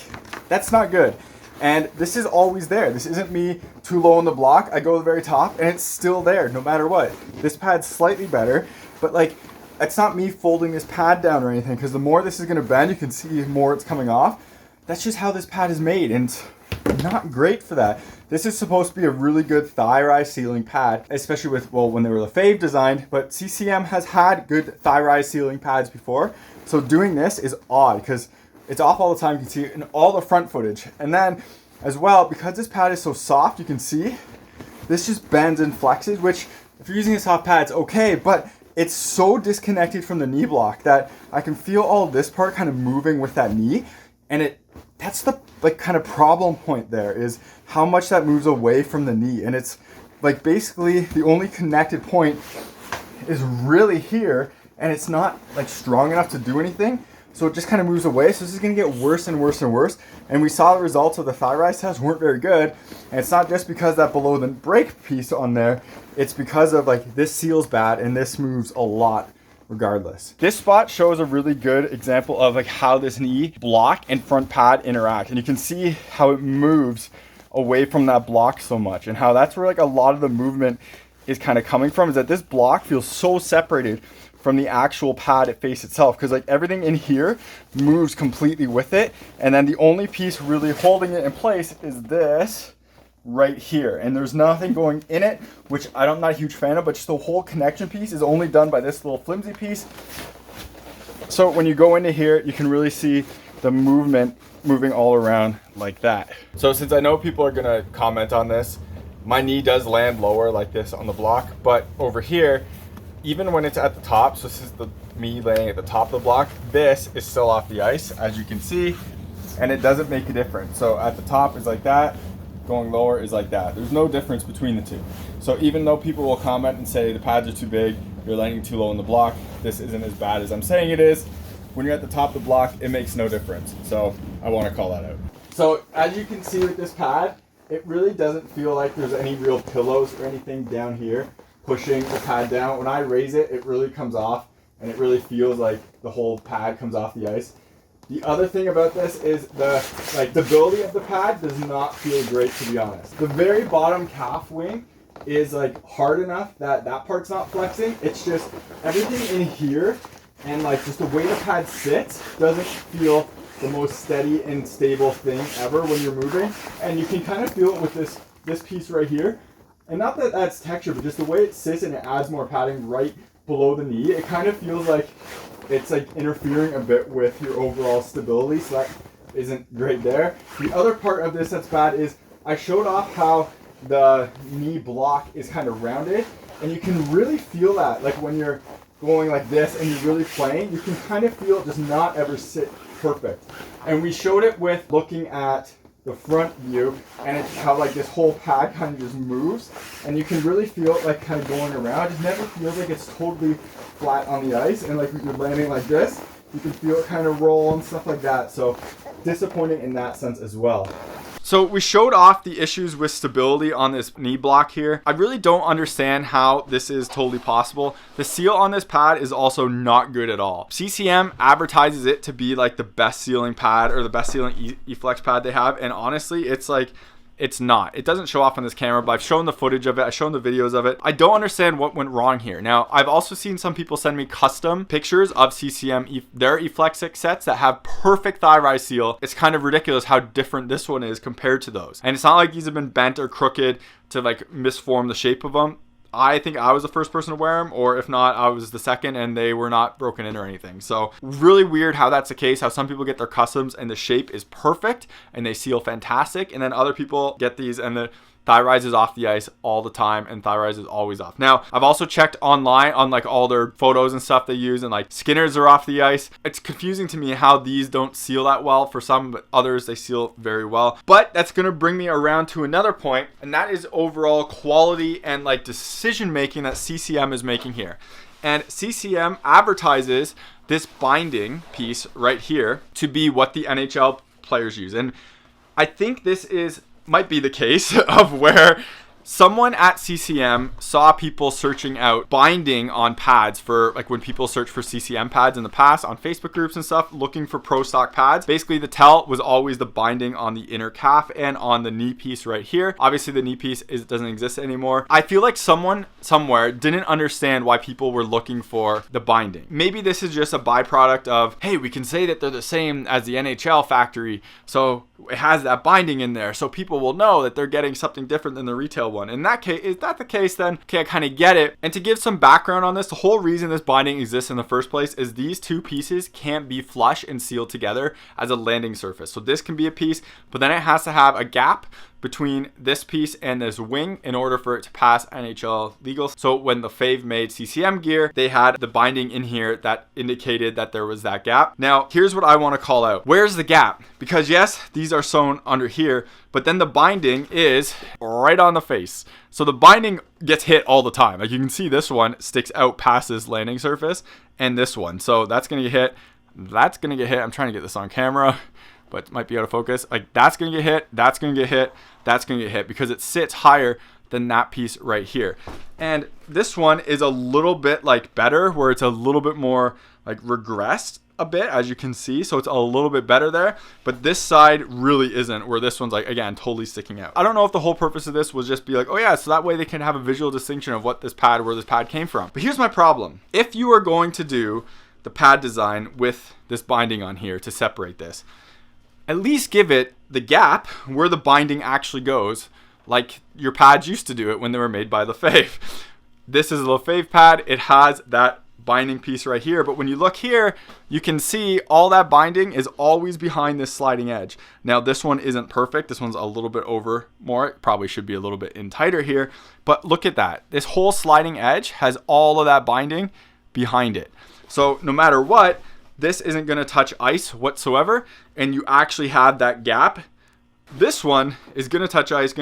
that's not good. And this is always there. This isn't me too low on the block. I go to the very top and it's still there no matter what. This pad's slightly better, but like, it's not me folding this pad down or anything, because the more this is going to bend, you can see more it's coming off. That's just how this pad is made, and it's not great for that. This is supposed to be a really good thigh rise sealing pad, especially with, well, when they were the Fave designed, but CCM has had good thigh rise sealing pads before. So doing this is odd because it's off all the time. You can see it in all the front footage. And then as well, because this pad is so soft, you can see this just bends and flexes, which if you're using a soft pad, it's okay, but it's so disconnected from the knee block that I can feel all this part kind of moving with that knee, and that's the like kind of problem point there, is how much that moves away from the knee. And it's like basically the only connected point is really here, and it's not like strong enough to do anything. So it just kind of moves away. So this is going to get worse and worse and worse. And we saw the results of the thigh rise test weren't very good. And it's not just because that below the break piece on there. It's because of like this seal's bad and this moves a lot regardless. This spot shows a really good example of like how this knee block and front pad interact. And you can see how it moves away from that block so much, and how that's where like a lot of the movement is kind of coming from, is that this block feels so separated from the actual pad face itself, because like everything in here moves completely with it, and then the only piece really holding it in place is this right here, and there's nothing going in it, which I'm not a huge fan of, but just the whole connection piece is only done by this little flimsy piece. So when you go into here, you can really see the movement moving all around like that. So since I know people are gonna comment on this, my knee does land lower like this on the block, but over here, even when it's at the top, so this is me laying at the top of the block, this is still off the ice, as you can see, and it doesn't make a difference. So at the top is like that, going lower is like that. There's no difference between the two. So even though people will comment and say the pads are too big, you're landing too low on the block, this isn't as bad as I'm saying it is. When you're at the top of the block, it makes no difference. So I want to call that out. So as you can see with this pad, it really doesn't feel like there's any real pillows or anything down here pushing the pad down. When I raise it, it really comes off, and it really feels like the whole pad comes off the ice. The other thing about this is the stability of the pad does not feel great, to be honest. The very bottom calf wing is like hard enough that that part's not flexing. It's just everything in here, and like just the way the pad sits doesn't feel the most steady and stable thing ever when you're moving. And you can kind of feel it with this piece right here. And not that that's texture, but just the way it sits and it adds more padding right below the knee. It kind of feels like it's like interfering a bit with your overall stability. So that isn't great there. The other part of this that's bad is I showed off how the knee block is kind of rounded. And you can really feel that, like when you're going like this and you're really playing, you can kind of feel it just not ever sit perfect. And we showed it with looking at the front view, and it's how like this whole pad kind of just moves, and you can really feel it like kind of going around. It never feels like it's totally flat on the ice, and like when you're landing like this, you can feel it kind of roll and stuff like that. So disappointing in that sense as well. So we showed off the issues with stability on this knee block here. I really don't understand how this is totally possible. The seal on this pad is also not good at all. CCM advertises it to be like the best sealing pad or the best sealing Eflex pad they have, and honestly, it's like, it's not. It doesn't show off on this camera, but I've shown the footage of it. I've shown the videos of it. I don't understand what went wrong here. Now, I've also seen some people send me custom pictures of CCM, their Eflex 6 sets that have perfect thigh rise seal. It's kind of ridiculous how different this one is compared to those. And it's not like these have been bent or crooked to like misform the shape of them. I think I was the first person to wear them, or if not, I was the second, and they were not broken in or anything. So really weird how that's the case, how some people get their customs and the shape is perfect and they seal fantastic, and then other people get these and the thigh rise is off the ice all the time, and thigh rise is always off. Now, I've also checked online on like all their photos and stuff they use, and like Skinners are off the ice. It's confusing to me how these don't seal that well for some, but others they seal very well. But that's gonna bring me around to another point, and that is overall quality and like decision making that CCM is making here. And CCM advertises this binding piece right here to be what the NHL players use. And I think this might be the case of where someone at CCM saw people searching out binding on pads for like when people search for CCM pads in the past on Facebook groups and stuff looking for pro stock pads. Basically the tell was always the binding on the inner calf and on the knee piece right here. Obviously the knee piece doesn't exist anymore. I feel like someone somewhere didn't understand why people were looking for the binding. Maybe this is just a byproduct of, hey, we can say that they're the same as the NHL factory, so it has that binding in there, so people will know that they're getting something different than the retail one. In that case, is that the case then? Okay, I kind of get it. And to give some background on this, the whole reason this binding exists in the first place is these two pieces can't be flush and sealed together as a landing surface. So this can be a piece, but then it has to have a gap between this piece and this wing in order for it to pass NHL legal. So when the Fave made CCM gear, they had the binding in here that indicated that there was that gap. Now, here's what I want to call out. Where's the gap? Because yes, these are sewn under here, but then the binding is right on the face. So the binding gets hit all the time. Like you can see this one sticks out past this landing surface and this one. So that's going to get hit. That's going to get hit. I'm trying to get this on camera, but it might be out of focus. Like that's going to get hit. That's going to get hit. That's going to get hit because it sits higher than that piece right here. And this one is a little bit like better, where it's a little bit more like regressed a bit, as you can see. So it's a little bit better there, but this side really isn't, where this one's like, again, totally sticking out. I don't know if the whole purpose of this was just be like, oh yeah, so that way they can have a visual distinction of what this pad, where this pad came from. But here's my problem. If you are going to do the pad design with this binding on here to separate this, at least give it the gap where the binding actually goes, like your pads used to do it when they were made by LaFave. This is a LaFave pad. It has that binding piece right here, but when you look here, you can see all that binding is always behind this sliding edge. Now this one isn't perfect. This one's a little bit over more. It probably should be a little bit in tighter here, but look at that. This whole sliding edge has all of that binding behind it. So no matter what, this isn't going to touch ice whatsoever, and you actually have that gap. This one is going to touch ice,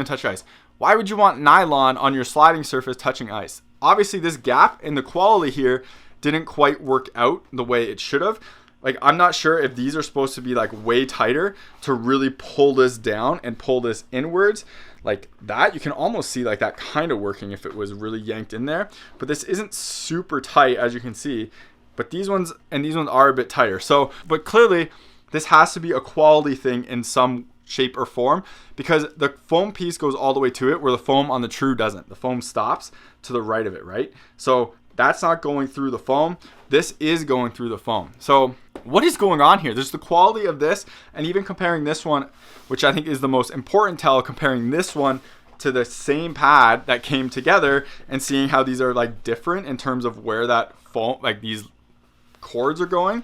Why would you want nylon on your sliding surface touching ice? Obviously, this gap in the quality here didn't quite work out the way it should have. Like, I'm not sure if these are supposed to be like way tighter to really pull this down and pull this inwards like that. You can almost see like that kind of working if it was really yanked in there, but this isn't super tight, as you can see. But these ones and these ones are a bit tighter. So, but clearly this has to be a quality thing in some shape or form, because the foam piece goes all the way to it, where the foam on the True doesn't. The foam stops to the right of it, right? So that's not going through the foam. This is going through the foam. So what is going on here? There's the quality of this, and even comparing this one, which I think is the most important tell, comparing this one to the same pad that came together and seeing how these are like different in terms of where that foam, like these cords are going,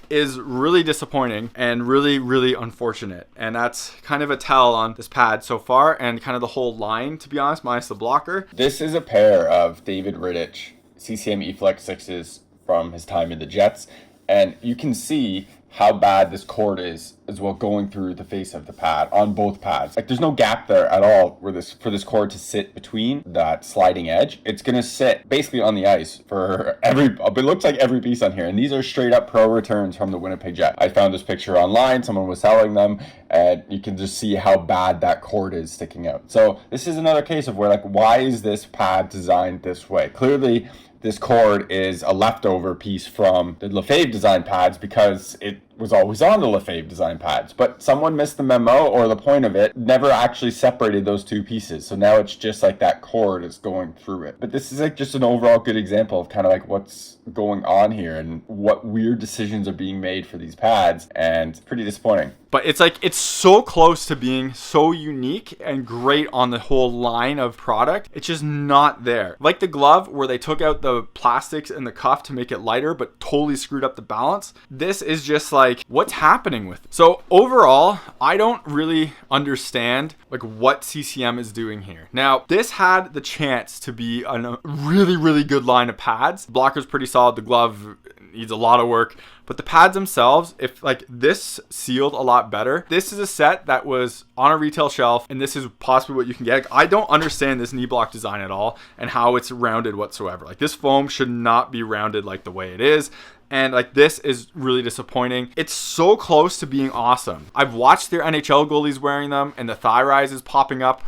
is really disappointing and really, really unfortunate. And that's kind of a tell on this pad so far, and kind of the whole line, to be honest, minus the blocker. This is a pair of David Rittich CCM Eflex 6s from his time in the Jets, And you can see how bad this cord is as well going through the face of the pad on both pads. Like there's no gap there at all where for this cord to sit between that sliding edge. It's gonna sit basically on the ice for it looks like every piece on here. And these are straight up pro returns from the Winnipeg Jet. I found this picture online, someone was selling them, and you can just see how bad that cord is sticking out. So this is another case of where, like, why is this pad designed this way? Clearly this cord is a leftover piece from the Lefebvre design pads because it was always on the Lefebvre design pads, but someone missed the memo, or the point of it never actually separated those two pieces. So now it's just like that cord is going through it. But this is like just an overall good example of kind of like what's going on here and what weird decisions are being made for these pads, and pretty disappointing. But it's like, it's so close to being so unique and great on the whole line of product. It's just not there. Like the glove where they took out the plastics in the cuff to make it lighter, but totally screwed up the balance. This is just like, what's happening with it? So overall, I don't really understand like what CCM is doing here. Now, this had the chance to be a really, really good line of pads. The blocker's pretty solid. The glove needs a lot of work. But the pads themselves, if like this sealed a lot better, this is a set that was on a retail shelf, and this is possibly what you can get. I don't understand this knee block design at all and how it's rounded whatsoever. Like this foam should not be rounded like the way it is. And like this is really disappointing. It's so close to being awesome. I've watched their NHL goalies wearing them, and the thigh rise is popping up.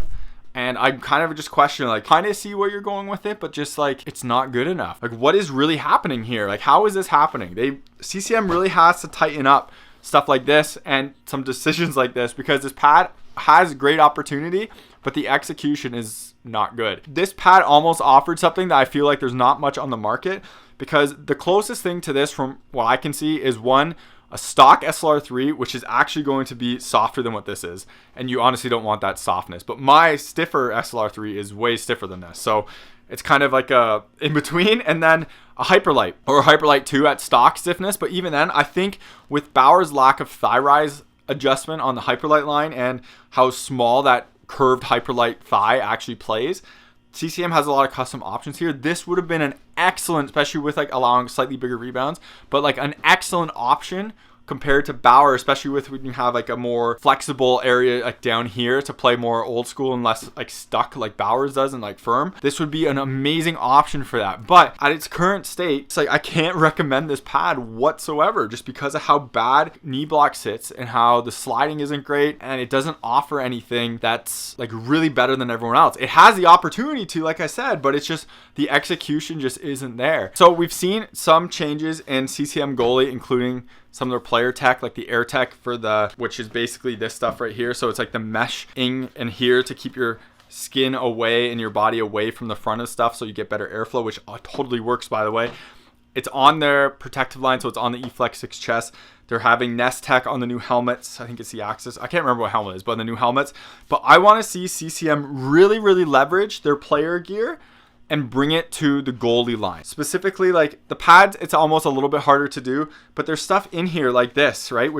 And I'm kind of just questioning, like, kind of see where you're going with it, but just like, it's not good enough. Like, what is really happening here? Like, how is this happening? CCM really has to tighten up stuff like this and some decisions like this, because this pad has great opportunity, but the execution is not good. This pad almost offered something that I feel like there's not much on the market, because the closest thing to this from what I can see is a stock SLR3, which is actually going to be softer than what this is. And you honestly don't want that softness. But my stiffer SLR3 is way stiffer than this. So it's kind of like a in between. And then a Hyperlight, or a Hyperlight 2 at stock stiffness. But even then, I think with Bauer's lack of thigh rise adjustment on the Hyperlight line and how small that curved Hyperlight thigh actually plays, CCM has a lot of custom options here. This would have been an excellent, especially with like allowing slightly bigger rebounds, but like an excellent option compared to Bauer, especially with when you have like a more flexible area like down here to play more old school and less like stuck like Bauer's does and like firm. This would be an amazing option for that. But at its current state, it's like I can't recommend this pad whatsoever just because of how bad knee block sits and how the sliding isn't great, and it doesn't offer anything that's like really better than everyone else. It has the opportunity to, like I said, but it's just the execution just isn't there. So we've seen some changes in CCM goalie, including some of their player tech, like the air tech which is basically this stuff right here. So it's like the mesh in here to keep your skin away and your body away from the front of stuff, so you get better airflow, which totally works, by the way. It's on their protective line, so it's on the Eflex 6 chest. They're having Nest Tech on the new helmets. I think it's the Axis. I can't remember what helmet it is, but the new helmets. But I want to see CCM really, really leverage their player gear and bring it to the goalie line. Specifically, like the pads, it's almost a little bit harder to do, but there's stuff in here like this, right?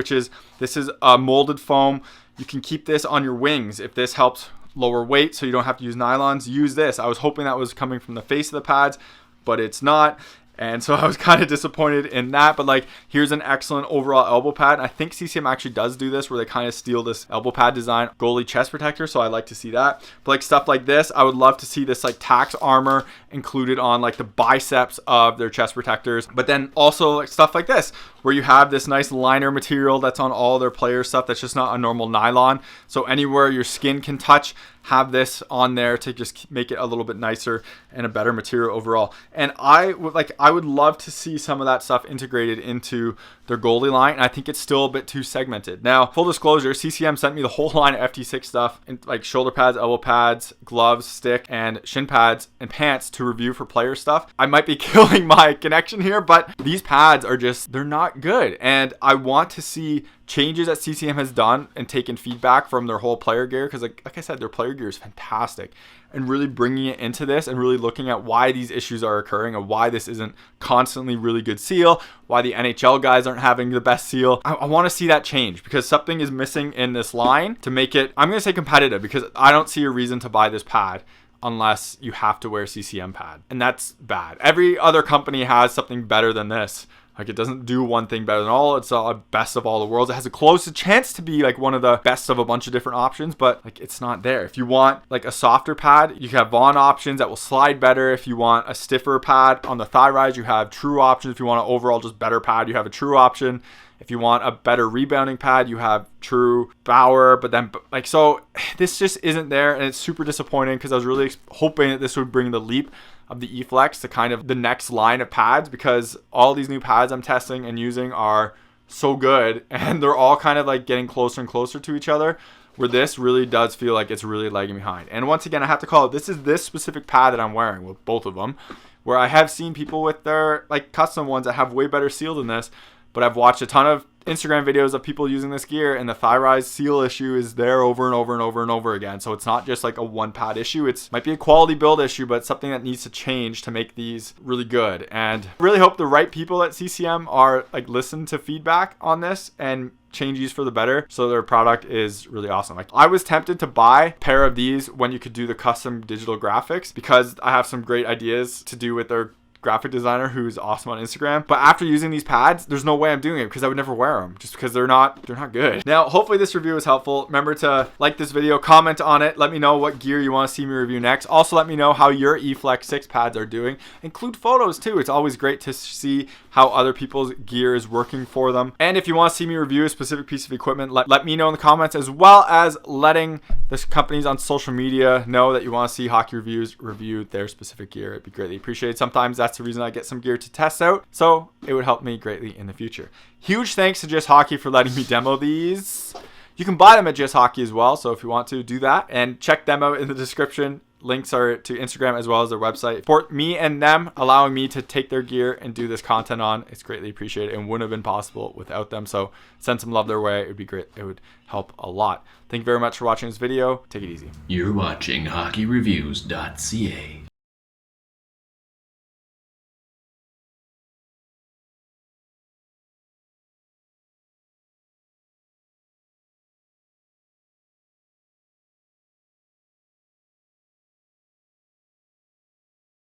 This is a molded foam. You can keep this on your wings if this helps lower weight so you don't have to use nylons. Use this. I was hoping that was coming from the face of the pads, but it's not. And so I was kind of disappointed in that. But like, here's an excellent overall elbow pad. I think CCM actually does do this where they kind of steal this elbow pad design goalie chest protector. So I like to see that. But like stuff like this, I would love to see this like tax armor included on like the biceps of their chest protectors. But then also like stuff like this, where you have this nice liner material that's on all their player stuff that's just not a normal nylon. So anywhere your skin can touch, have this on there to just make it a little bit nicer and a better material overall. And I would love to see some of that stuff integrated into their goalie line. And I think it's still a bit too segmented. Now, full disclosure, CCM sent me the whole line of FT6 stuff, like shoulder pads, elbow pads, gloves, stick, and shin pads and pants to review for player stuff. I might be killing my connection here, but these pads are they're not good. And I want to see changes that CCM has done and taken feedback from their whole player gear, because like I said, their player gear is fantastic, and really bringing it into this and really looking at why these issues are occurring and why this isn't constantly really good seal, why the NHL guys aren't having the best seal. I want to see that change, because something is missing in this line to make it, I'm going to say competitive, because I don't see a reason to buy this pad unless you have to wear CCM pad, and that's bad. Every other company has something better than this Like, it doesn't do one thing better than all. It's a best of all the worlds. It has a close chance to be like one of the best of a bunch of different options, but like it's not there. If you want like a softer pad, you have Vaughn options that will slide better. If you want a stiffer pad on the thigh rise, you have True options. If you want an overall just better pad, you have a True option. If you want a better rebounding pad, you have True Bauer. But then like, so this just isn't there, and it's super disappointing because I was really hoping that this would bring the leap of the Eflex to kind of the next line of pads, because all these new pads I'm testing and using are so good, and they're all kind of like getting closer and closer to each other, where this really does feel like it's really lagging behind. And once again, I have to call it, this is this specific pad that I'm wearing with both of them, where I have seen people with their like custom ones that have way better seal than this, but I've watched a ton of Instagram videos of people using this gear, and the thigh rise seal issue is there over and over and over and over again. So it's not just like a one pad issue. It's might be a quality build issue, but it's something that needs to change to make these really good. And I really hope the right people at CCM are like listen to feedback on this and change these for the better, so their product is really awesome. Like, I was tempted to buy a pair of these when you could do the custom digital graphics, because I have some great ideas to do with their graphic designer who's awesome on Instagram. But after using these pads, there's no way I'm doing it, because I would never wear them just because they're not good. Now, hopefully this review was helpful. Remember to like this video, comment on it, let me know what gear you want to see me review next. Also, let me know how your Eflex 6 pads are doing. Include photos too. It's always great to see how other people's gear is working for them. And if you want to see me review a specific piece of equipment, let me know in the comments, as well as letting the companies on social media know that you want to see Hockey Reviews review their specific gear. It'd be greatly appreciated. Sometimes that's the reason I get some gear to test out, so it would help me greatly in the future. Huge thanks to Just Hockey for letting me demo these. You can buy them at Just Hockey as well, so if you want to, do that, and check them out in the description. Links are to Instagram as well as their website. For me and them allowing me to take their gear and do this content on, it's greatly appreciated and wouldn't have been possible without them. So send some love their way. It would be great. It would help a lot. Thank you very much for watching this video. Take it easy. You're watching HockeyReviews.ca.